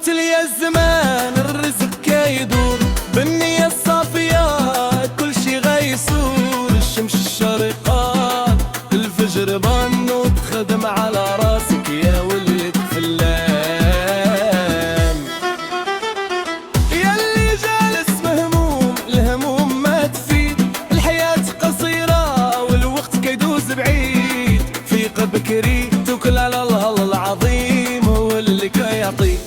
قتل يا الزمان الرزق كيدور بالنية الصافية كل شي غيسور. الشمس الشرقات الفجر بنو تخدم على راسك يا ولد فلان. ياللي جالس مهموم الهموم ما تفيد، الحياة قصيرة والوقت كيدوز بعيد. فيق بكري توكل على الله العظيم، هو اللي كيعطي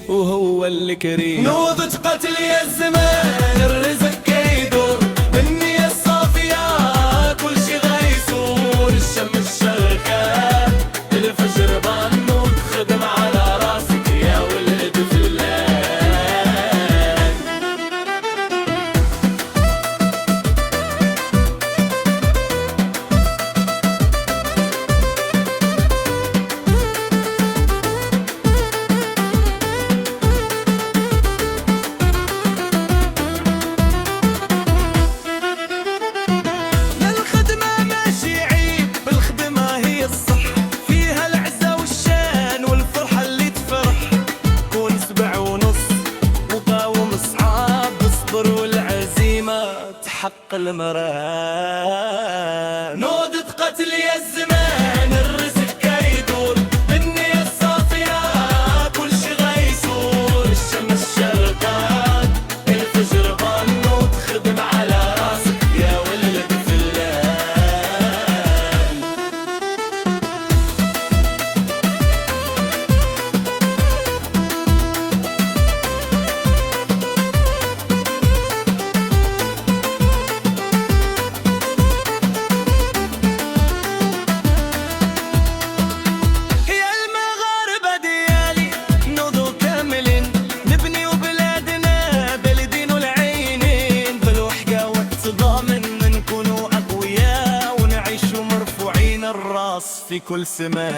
وهو اللي كريم. نوضة قتل يا الزمان الرزق كيدور بالنية الصافية كل شي غيسور. الشمس الشرقات الفجر بنو تخدم على راسك يا ولد فلان. حق المران. نوضة قتل يا الزمان الرزق كيدور بالنية الصافية كل شي غيسور. الشمس الشرقات الفجر بنو تخدم على راسك يا ولد فلان. في كل سماء